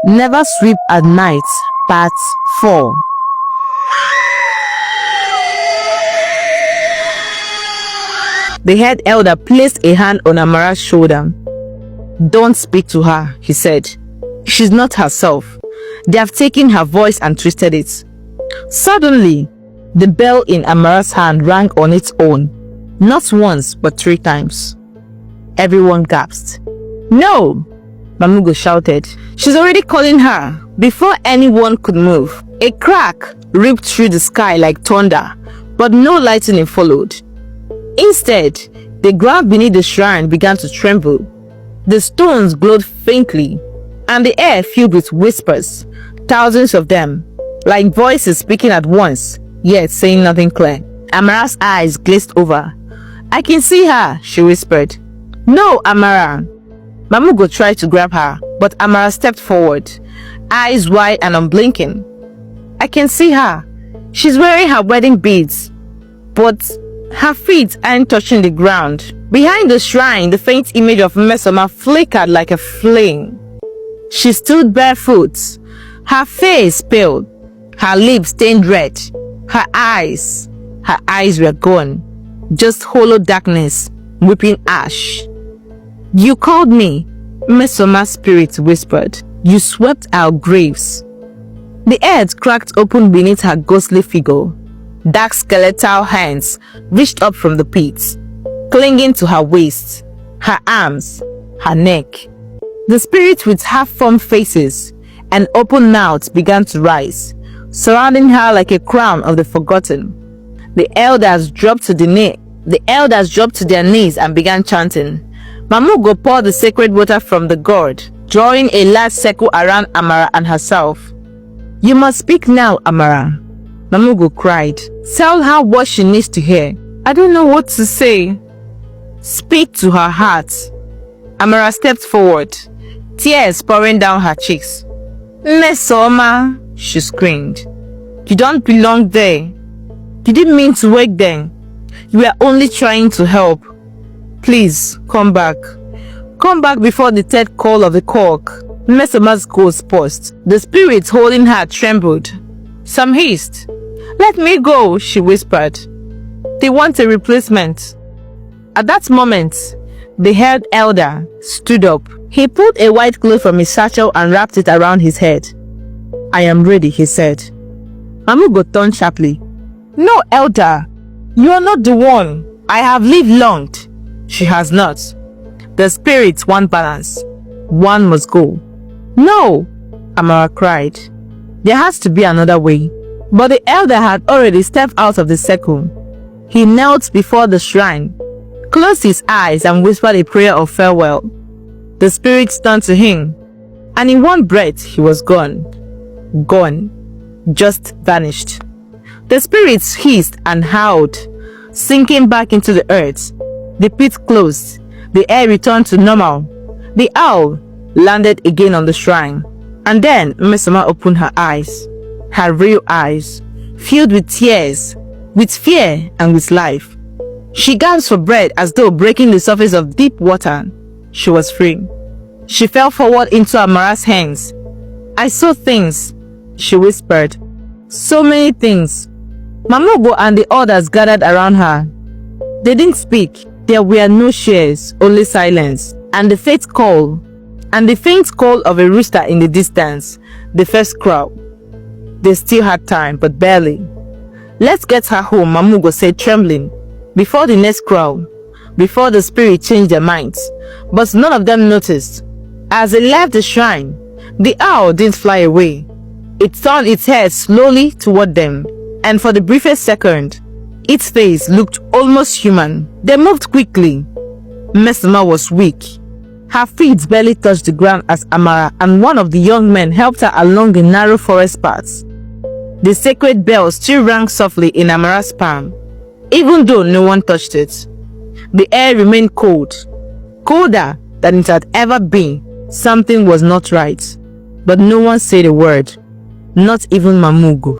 Never Sweep at Night, Part 4. The head elder placed a hand on Amara's shoulder. "Don't speak to her," he said. "She's not herself. They have taken her voice and twisted it." Suddenly, the bell in Amara's hand rang on its own, not once but 3 times. Everyone gasped. "No!" Mamugo shouted. "She's already calling her." Before anyone could move, a crack ripped through the sky like thunder, but no lightning followed. Instead, the ground beneath the shrine began to tremble. The stones glowed faintly, and the air filled with whispers, thousands of them, like voices speaking at once, yet saying nothing clear. Amara's eyes glazed over. "I can see her," she whispered. "No, Amara." Mamugo tried to grab her, but Amara stepped forward, eyes wide and unblinking. "I can see her. She's wearing her wedding beads, but her feet aren't touching the ground." Behind the shrine, the faint image of Mmesoma flickered like a flame. She stood barefoot, her face pale, her lips stained red. Her eyes were gone, just hollow darkness, weeping ash. "You called me," Mmesoma's spirit whispered. "You swept our graves." The earth cracked open beneath her ghostly figure. Dark skeletal hands reached up from the pit, clinging to her waist, her arms, her neck. The spirits with half-formed faces and open mouths began to rise, surrounding her like a crown of the forgotten. The elders dropped to their knees and began chanting. Mamugo poured the sacred water from the gourd, drawing a large circle around Amara and herself. "You must speak now, Amara," Mamugo cried. "Tell her what she needs to hear." "I don't know what to say." "Speak to her heart." Amara stepped forward, tears pouring down her cheeks. "Mmesoma," she screamed. "You don't belong there. You didn't mean to wake them. You were only trying to help. Please, come back. Come back before the 3rd call of the cock." Mmesoma's ghost paused. The spirit holding her trembled. "Some haste." "Let me go," she whispered. "They want a replacement." At that moment, the head elder stood up. He pulled a white cloth from his satchel and wrapped it around his head. "I am ready," he said. Mamugo turned sharply. "No, elder, you are not the one. I have lived long." She has not. The spirits want balance. One must go. "No," Amara cried. "There has to be another way." But the elder had already stepped out of the circle. He knelt before the shrine, closed his eyes and whispered a prayer of farewell. The spirits turned to him, and in one breath he was gone. Gone. Just vanished. The spirits hissed and howled, sinking back into the earth. The pit closed. The air returned to normal. The owl landed again on the shrine. And then Mmesoma opened her eyes. Her real eyes, filled with tears, with fear and with life. She gasped for breath as though breaking the surface of deep water. She was free. She fell forward into Amara's hands. "I saw things," she whispered. "So many things." Mamugo and the others gathered around her. They didn't speak. There were no cheers, only silence, and the faint call of a rooster in the distance, the first crow. They still had time, but barely. "Let's get her home," Mamugo said, trembling. "Before the next crow, before the spirit changed their minds." But none of them noticed. As they left the shrine, the owl didn't fly away. It turned its head slowly toward them, and for the briefest second, its face looked almost human. They moved quickly. Mmesoma was weak. Her feet barely touched the ground as Amara and one of the young men helped her along the narrow forest paths. The sacred bell still rang softly in Amara's palm, even though no one touched it. The air remained cold, colder than it had ever been. Something was not right, but no one said a word, not even Mamugo.